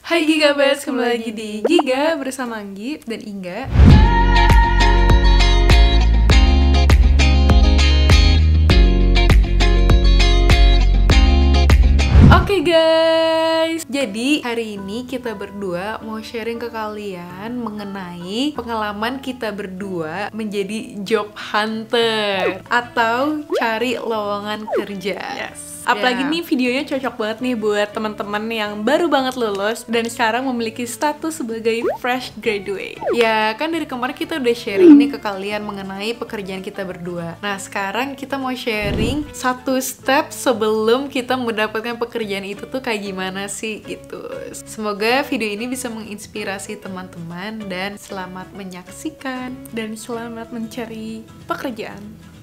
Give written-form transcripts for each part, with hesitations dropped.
Hai Gigabers, kembali lagi di Giga bersama Anggi dan Inga. Oke guys, jadi hari ini kita berdua mau sharing ke kalian mengenai pengalaman kita berdua menjadi job hunter atau cari lowongan kerja. Apalagi nih videonya cocok banget nih buat teman-teman yang baru banget lulus dan sekarang memiliki status sebagai fresh graduate. Ya kan dari kemarin kita udah sharing nih ke kalian mengenai pekerjaan kita berdua. Nah sekarang kita mau sharing satu step sebelum kita mendapatkan pekerjaan itu tuh kayak gimana sih gitu. Semoga video ini bisa menginspirasi teman-teman dan selamat menyaksikan dan selamat mencari pekerjaan.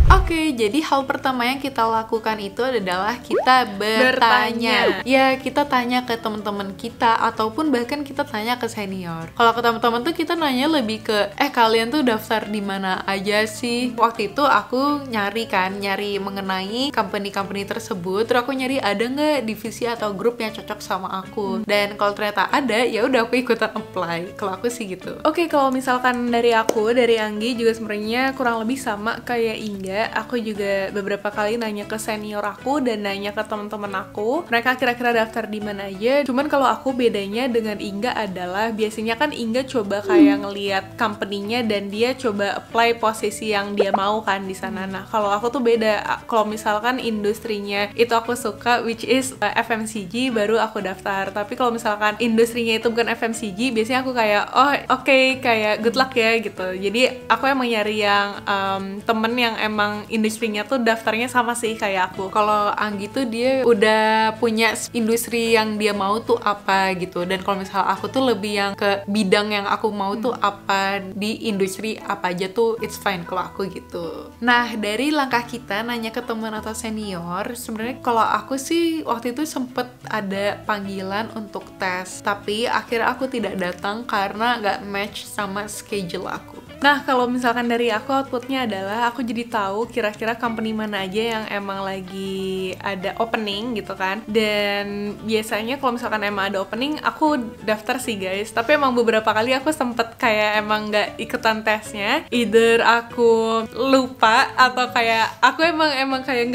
Oke, jadi hal pertama yang kita lakukan itu adalah kita bertanya. Ya, kita tanya ke teman-teman kita ataupun bahkan kita tanya ke senior. Kalau ke teman-teman tuh kita nanya lebih ke, kalian tuh daftar di mana aja sih? Waktu itu aku nyari mengenai company-company tersebut. Terus aku nyari ada nggak divisi atau grup yang cocok sama aku. Dan kalau ternyata ada, ya udah aku ikutan apply. Kalau aku sih gitu. Oke, kalau misalkan dari Anggi juga sebenarnya kurang lebih sama kayak Inga. Aku juga beberapa kali nanya ke senior aku dan nanya ke teman-teman aku mereka kira-kira daftar di mana aja. Cuman kalau aku bedanya dengan Inga adalah biasanya kan Inga coba kayak ngelihat company-nya dan dia coba apply posisi yang dia mau kan di sana. Nah kalau aku tuh beda. Kalau misalkan industrinya itu aku suka, which is FMCG, baru aku daftar. Tapi kalau misalkan industrinya itu bukan FMCG, biasanya aku kayak oke, kayak good luck ya gitu. Jadi aku emang nyari yang temen yang emang industrinya tuh daftarnya sama sih kayak aku. Kalau Anggi tuh dia udah punya industri yang dia mau tuh apa gitu. Dan kalau misal aku tuh lebih yang ke bidang yang aku mau tuh apa, di industri apa aja tuh it's fine kalau aku gitu. Nah dari langkah kita nanya ke teman atau senior, sebenarnya kalau aku sih waktu itu sempet ada panggilan untuk tes, tapi akhirnya aku tidak datang karena gak match sama schedule aku. Nah kalau misalkan dari aku outputnya adalah aku jadi tahu kira-kira company mana aja yang emang lagi ada opening gitu kan. Dan biasanya kalau misalkan emang ada opening aku daftar sih guys. Tapi emang beberapa kali aku sempet kayak emang gak ikutan tesnya, either aku lupa atau kayak aku emang kayak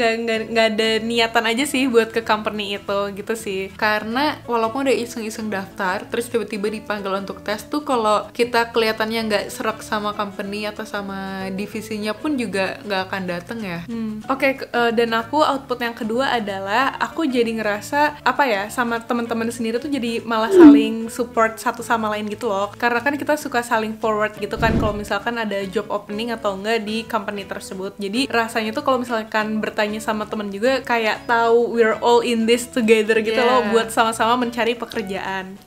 gak ada niatan aja sih buat ke company itu gitu sih. Karena walaupun udah iseng-iseng daftar terus tiba-tiba dipanggil untuk tes tuh, kalau kita kelihatannya gak serak sama company atau sama divisinya pun juga nggak akan dateng ya. Dan aku output yang kedua adalah aku jadi ngerasa sama teman-teman sendiri tuh jadi malah saling support satu sama lain gitu loh. Karena kan kita suka saling forward gitu kan kalau misalkan ada job opening atau enggak di company tersebut. Jadi rasanya tuh kalau misalkan bertanya sama temen juga kayak tahu we're all in this together gitu loh, buat sama-sama mencari pekerjaan.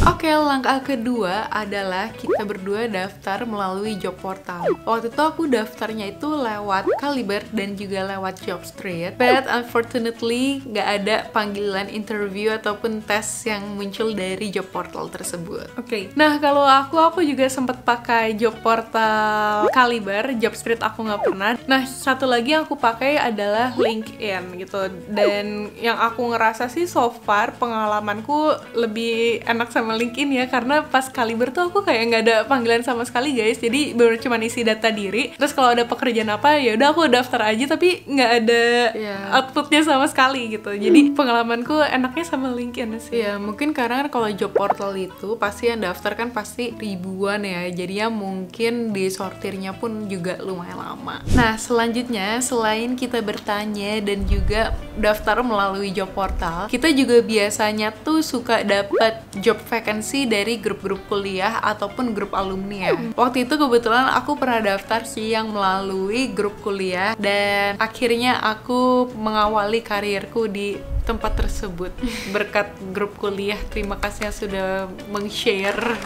Oke, langkah kedua adalah kita berdua daftar melalui job portal. Waktu itu aku daftarnya itu lewat Caliber dan juga lewat Jobstreet, but unfortunately gak ada panggilan interview ataupun tes yang muncul dari job portal tersebut. Nah kalau aku juga sempat pakai job portal Caliber, Jobstreet aku nggak pernah. Nah satu lagi yang aku pakai adalah LinkedIn gitu. Dan yang aku ngerasa sih so far pengalamanku lebih enak sama LinkedIn ya, karena pas Caliber tuh aku kayak nggak ada panggilan sama sekali guys. Jadi baru cuma isi data diri, terus kalau ada pekerjaan apa ya udah aku daftar aja tapi nggak ada outputnya sama sekali gitu. Jadi pengalamanku enaknya sama LinkedIn sih. Mungkin karena kalau job portal itu pasti yang daftar kan pasti ribuan ya, jadi ya mungkin disortirnya pun juga lumayan lama. Nah selanjutnya selain kita bertanya dan juga daftar melalui job portal, kita juga biasanya tuh suka dapat job vacancy dari grup-grup kuliah ataupun grup alumni ya. Waktu itu kebetulan aku pernah daftar sih yang melalui grup kuliah dan akhirnya aku mengawali karirku di tempat tersebut berkat grup kuliah. Terima kasih yang sudah meng-share.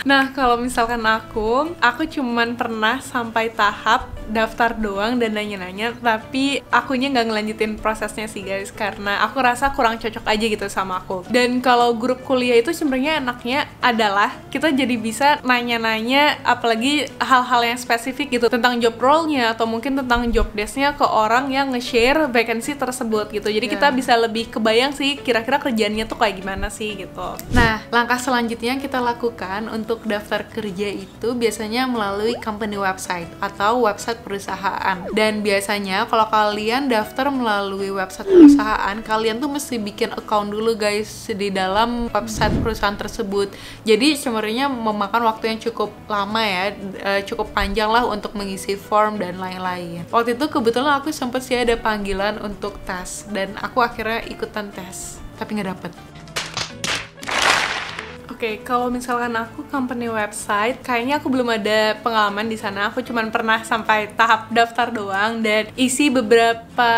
Nah kalau misalkan aku cuman pernah sampai tahap daftar doang dan nanya-nanya, tapi akunya nggak ngelanjutin prosesnya sih guys, karena aku rasa kurang cocok aja gitu sama aku. Dan kalau grup kuliah itu sebenarnya enaknya adalah kita jadi bisa nanya-nanya, apalagi hal-hal yang spesifik gitu tentang job role-nya atau mungkin tentang job desk-nya ke orang yang nge-share vacancy tersebut gitu. Jadi kita bisa lebih kebayang sih kira-kira kerjaannya tuh kayak gimana sih gitu. Nah, langkah selanjutnya yang kita lakukan untuk daftar kerja itu biasanya melalui company website atau website perusahaan. Dan biasanya kalau kalian daftar melalui website perusahaan, kalian tuh mesti bikin account dulu guys di dalam website perusahaan tersebut. Jadi sebenarnya memakan waktu yang cukup lama ya, cukup panjang lah untuk mengisi form dan lain-lain. Waktu itu kebetulan aku sempet sih ada panggilan untuk tes dan aku akhirnya ikutan tes, tapi nggak dapet. Oke, kalau misalkan aku company website, kayaknya aku belum ada pengalaman di sana. Aku cuman pernah sampai tahap daftar doang dan isi beberapa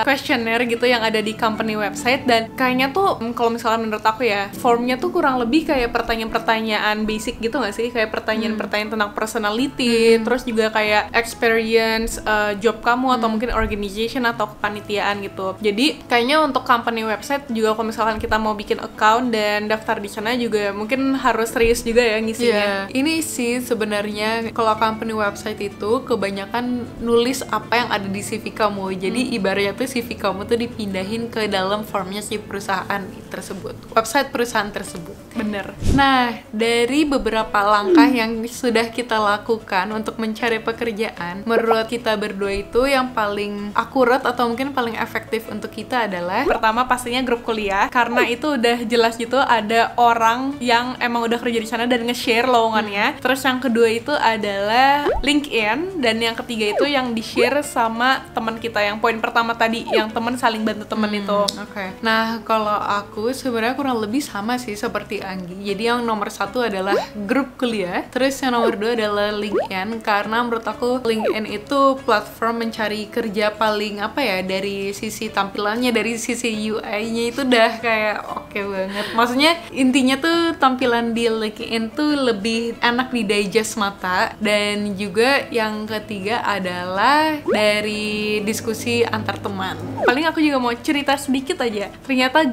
questionnaire gitu yang ada di company website. Dan kayaknya tuh, kalau misalkan menurut aku ya, formnya tuh kurang lebih kayak pertanyaan-pertanyaan basic gitu nggak sih? Kayak pertanyaan-pertanyaan tentang personality, terus juga kayak experience job kamu atau mungkin organization atau kepanitiaan gitu. Jadi kayaknya untuk company website juga kalau misalkan kita mau bikin account dan daftar di sana juga mungkin harus serius juga ya ngisinya. Ini sih sebenarnya kalau company website itu kebanyakan nulis apa yang ada di CV kamu. Jadi ibaratnya tuh CV kamu tuh dipindahin ke dalam formnya si perusahaan tersebut, website perusahaan tersebut. Bener. Nah, dari beberapa langkah yang sudah kita lakukan untuk mencari pekerjaan, menurut kita berdua itu yang paling akurat atau mungkin paling efektif untuk kita adalah pertama pastinya grup kuliah, karena itu udah jelas gitu ada orang yang emang udah kerja di sana dan nge-share lowongannya. Terus yang kedua itu adalah LinkedIn, dan yang ketiga itu yang di-share sama teman kita yang poin pertama tadi, yang teman saling bantu teman itu. Oke. Nah, kalau aku sebenarnya kurang lebih sama sih seperti Anggi. Jadi yang nomor satu adalah grup kuliah, terus yang nomor dua adalah LinkedIn, karena menurut aku LinkedIn itu platform mencari kerja paling apa ya, dari sisi tampilannya, dari sisi UI-nya itu udah kayak oke banget. Maksudnya intinya tuh tampilan di LinkedIn tuh lebih enak di digest mata. Dan juga yang ketiga adalah dari diskusi antar teman. Paling aku juga mau cerita sedikit aja. Ternyata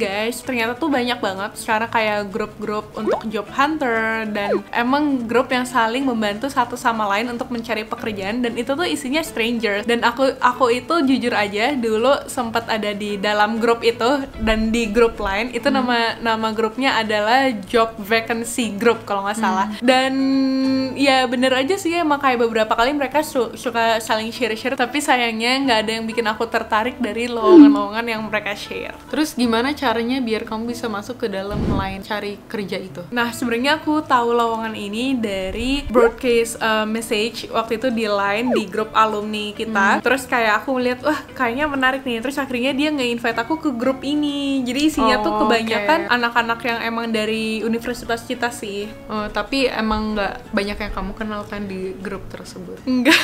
tuh banyak banget secara kayak grup-grup untuk job hunter, dan emang grup yang saling membantu satu sama lain untuk mencari pekerjaan, dan itu tuh isinya stranger. Dan aku itu jujur aja dulu sempat ada di dalam grup itu, dan di grup lain itu nama grupnya adalah job vacancy group kalau nggak salah. Dan ya bener aja sih, emang kayak beberapa kali mereka suka saling share-share, tapi sayangnya nggak ada yang bikin aku tertarik dari lowongan-lowongan yang mereka share. Terus gimana caranya biar kamu bisa masuk ke dalam line cari kerja itu? Nah, sebenarnya aku tahu lowongan ini dari broadcast message waktu itu di line di grup alumni kita. Terus kayak aku melihat, wah kayaknya menarik nih. Terus akhirnya dia nge-invite aku ke grup ini. Jadi isinya tuh kebanyakan anak-anak yang emang dari universitas kita sih. Tapi emang nggak banyak yang kamu kenal kan di grup tersebut? Enggak.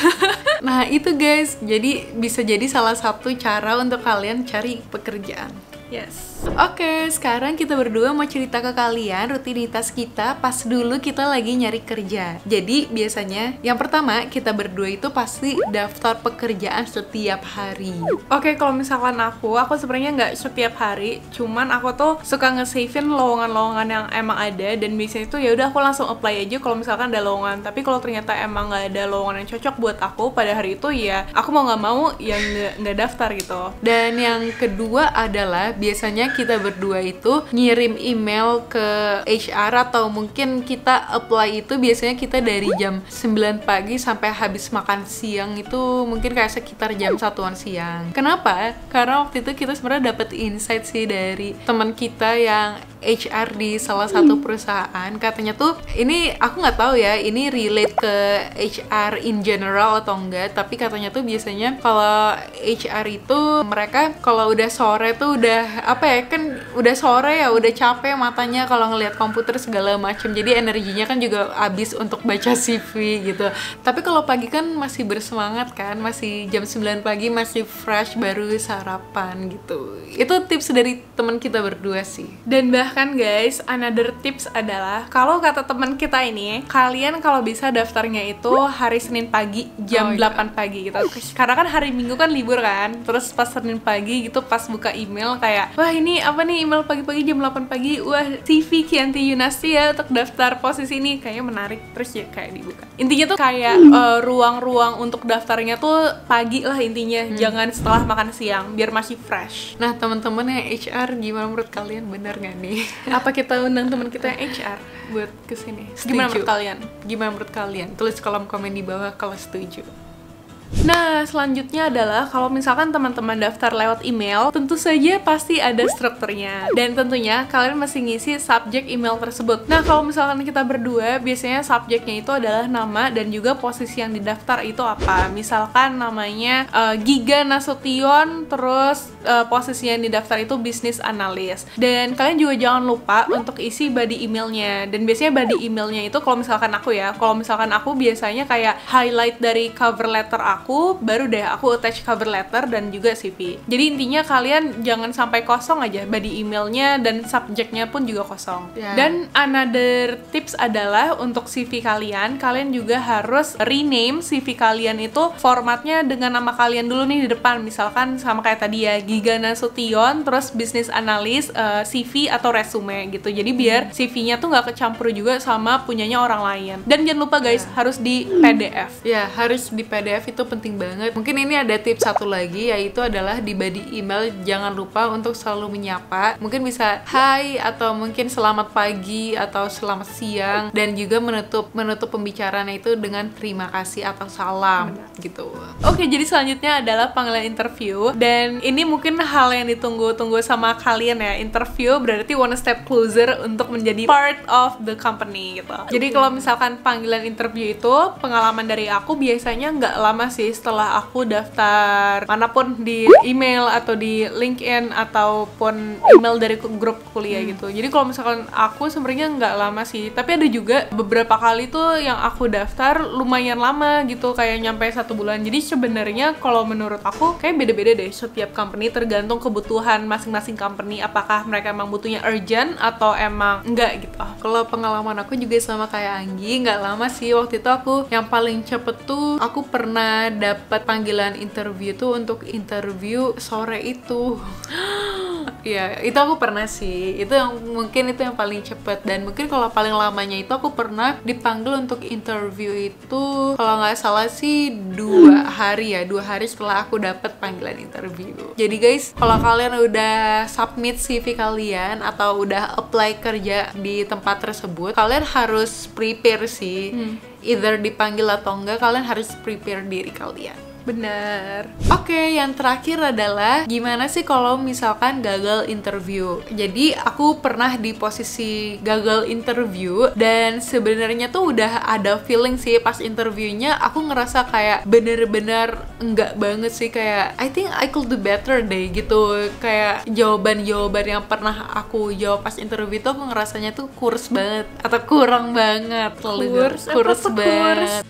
Nah itu guys, jadi bisa jadi salah satu cara untuk kalian cari pekerjaan. Yes. Oke, sekarang kita berdua mau cerita ke kalian rutinitas kita pas dulu kita lagi nyari kerja. Jadi biasanya yang pertama kita berdua itu pasti daftar pekerjaan setiap hari. Oke, kalau misalkan aku sebenarnya nggak setiap hari, cuman aku tuh suka nge-save-in lowongan-lowongan yang emang ada, dan biasanya itu ya udah aku langsung apply aja kalau misalkan ada lowongan. Tapi kalau ternyata emang nggak ada lowongan yang cocok buat aku pada hari itu, ya aku mau nggak mau ya nggak daftar gitu. Dan yang kedua adalah biasanya kita berdua itu ngirim email ke HR, atau mungkin kita apply itu biasanya kita dari jam 9 pagi sampai habis makan siang itu mungkin kayak sekitar jam 1-an siang. Kenapa? Karena waktu itu kita sebenarnya dapet insight sih dari teman kita yang HR di salah satu perusahaan. Katanya tuh, ini aku nggak tahu ya ini relate ke HR in general atau enggak, tapi katanya tuh biasanya kalau HR itu mereka kalau udah sore tuh udah apa ya, kan udah sore ya, udah capek matanya kalau ngelihat komputer segala macem, jadi energinya kan juga habis untuk baca CV gitu. Tapi kalau pagi kan masih bersemangat kan, masih jam 9 pagi masih fresh, baru sarapan gitu. Itu tips dari teman kita berdua sih. Dan bahkan Bahkan guys, another tips adalah kalau kata teman kita ini, kalian kalau bisa daftarnya itu hari Senin pagi jam 8 pagi gitu. Karena kan hari Minggu kan libur kan. Terus pas Senin pagi gitu pas buka email kayak, wah ini apa nih email pagi-pagi jam 8 pagi. Wah, CV Kianti Yunasti ya untuk daftar posisi ini, kayaknya menarik. Terus ya kayak dibuka. Intinya tuh kayak ruang-ruang untuk daftarnya tuh pagi lah intinya. Jangan setelah makan siang biar masih fresh. Nah, teman-teman yang HR, gimana menurut kalian, bener gak nih? Apa kita undang teman kita yang HR buat kesini? Gimana menurut kalian? Gimana menurut kalian? Tulis kolom komen di bawah kalau setuju. Nah, selanjutnya adalah kalau misalkan teman-teman daftar lewat email, tentu saja pasti ada strukturnya. Dan tentunya kalian mesti ngisi subjek email tersebut. Nah, kalau misalkan kita berdua, biasanya subjeknya itu adalah nama dan juga posisi yang didaftar itu apa. Misalkan namanya Giga Nasution, terus posisi yang didaftar itu bisnis analis. Dan kalian juga jangan lupa untuk isi body emailnya. Dan biasanya body emailnya itu kalau misalkan aku biasanya kayak highlight dari cover letter aku, baru deh aku attach cover letter dan juga CV. Jadi intinya kalian jangan sampai kosong aja body emailnya dan subjeknya pun juga kosong. Dan another tips adalah untuk CV kalian juga harus rename CV kalian itu formatnya dengan nama kalian dulu nih di depan. Misalkan sama kayak tadi ya, Giga Nasution, terus business analyst, CV atau resume gitu. Jadi biar CV-nya tuh nggak kecampur juga sama punyanya orang lain. Dan jangan lupa guys, harus di PDF. Ya, harus di PDF, itu penting banget. Mungkin ini ada tips satu lagi, yaitu adalah di body email jangan lupa untuk selalu menyapa. Mungkin bisa hai, atau mungkin selamat pagi atau selamat siang, dan juga menutup pembicaraannya itu dengan terima kasih atau salam gitu. Oke, jadi selanjutnya adalah panggilan interview. Dan ini mungkin hal yang ditunggu-tunggu sama kalian ya. Interview berarti one step closer untuk menjadi part of the company gitu. Jadi kalau misalkan panggilan interview itu, pengalaman dari aku biasanya nggak lama sih setelah aku daftar manapun di email atau di LinkedIn ataupun email dari grup kuliah gitu. Jadi kalau misalkan aku sebenarnya nggak lama sih, tapi ada juga beberapa kali tuh yang aku daftar lumayan lama gitu, kayak nyampe 1 bulan. Jadi sebenarnya kalau menurut aku kayak beda-beda deh setiap company, tergantung kebutuhan masing-masing company, apakah mereka emang butuhnya urgent atau emang enggak gitu. Kalau pengalaman aku juga sama kayak Anggi, nggak lama sih. Waktu itu aku yang paling cepet tuh aku pernah dapat panggilan interview tuh untuk interview sore itu. Ya, itu aku pernah sih. Itu yang mungkin itu yang paling cepet. Dan mungkin kalau paling lamanya itu aku pernah dipanggil untuk interview itu kalau nggak salah sih 2 hari ya, 2 hari setelah aku dapat panggilan interview. Jadi guys, kalau kalian udah submit CV kalian atau udah apply kerja di tempat tersebut, kalian harus prepare sih. Either dipanggil atau enggak, kalian harus prepare diri kalian. Bener. Oke, yang terakhir adalah gimana sih kalau misalkan gagal interview. Jadi aku pernah di posisi gagal interview, dan sebenarnya tuh udah ada feeling sih pas interviewnya. Aku ngerasa kayak bener-bener enggak banget sih, kayak I think I could do better deh gitu. Kayak jawaban-jawaban yang pernah aku jawab pas interview tuh aku ngerasanya tuh kurus banget atau kurang banget. Kurus banget.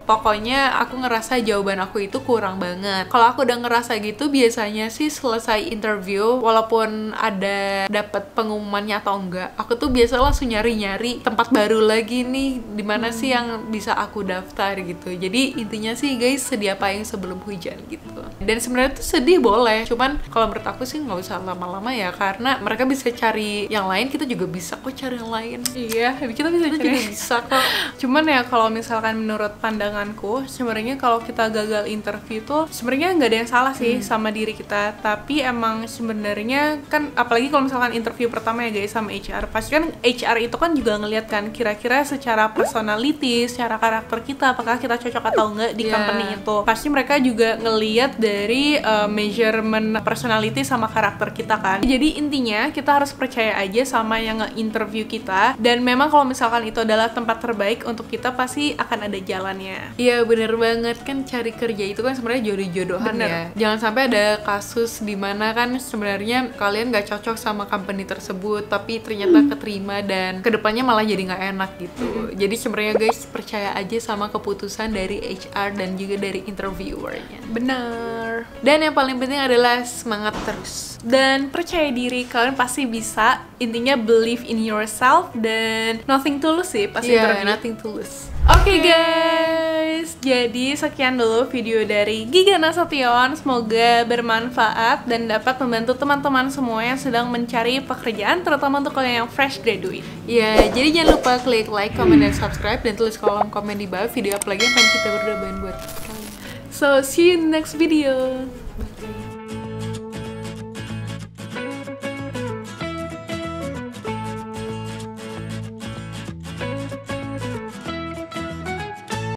Pokoknya aku ngerasa jawaban aku itu kurang banget. Kalau aku udah ngerasa gitu, biasanya sih selesai interview, walaupun ada dapat pengumumannya atau enggak, aku tuh biasa langsung nyari-nyari tempat baru lagi nih, dimana sih yang bisa aku daftar gitu. Jadi intinya sih guys, sedia payung sebelum hujan gitu. Dan sebenarnya tuh sedih boleh, cuman kalau menurut aku sih nggak usah lama-lama ya, karena mereka bisa cari yang lain, kita juga bisa kok cari yang lain. Iya, kita bisa kok. Cuman ya kalau misalkan menurut pandanganku, sebenarnya kalau kita gagal interview tuh sebenarnya nggak ada yang salah sih sama diri kita, tapi emang sebenarnya kan apalagi kalau misalkan interview pertama ya guys sama HR, pasti kan HR itu kan juga ngeliat kan kira-kira secara personality, secara karakter kita apakah kita cocok atau enggak di company itu. Pasti mereka juga ngeliat dari measurement personality sama karakter kita kan. Jadi intinya kita harus percaya aja sama yang nge-interview kita, dan memang kalau misalkan itu adalah tempat terbaik untuk kita, pasti akan ada jalannya. Iya bener banget, kan cari kerja itu kan sebenarnya jodoh-jodohan Bener. ya. Jangan sampai ada kasus dimana kan sebenarnya kalian gak cocok sama company tersebut, tapi ternyata keterima dan kedepannya malah jadi nggak enak gitu. Jadi sebenarnya guys, percaya aja sama keputusan dari HR dan juga dari interviewernya. Bener. Dan yang paling penting adalah semangat terus. Dan percaya diri, kalian pasti bisa. Intinya believe in yourself dan nothing tulus sih pas Iya, interview. nothing tulus. Oke guys, jadi sekian dulu video dari Giga Nasution. Semoga bermanfaat dan dapat membantu teman-teman semua yang sedang mencari pekerjaan, terutama untuk kalian yang fresh graduate. Ya, jadi jangan lupa klik like, comment, dan subscribe, dan tulis kolom komen di bawah video apa lagi yang akan kita berdua bahan buat kalian. So, see you in the next video. Bye.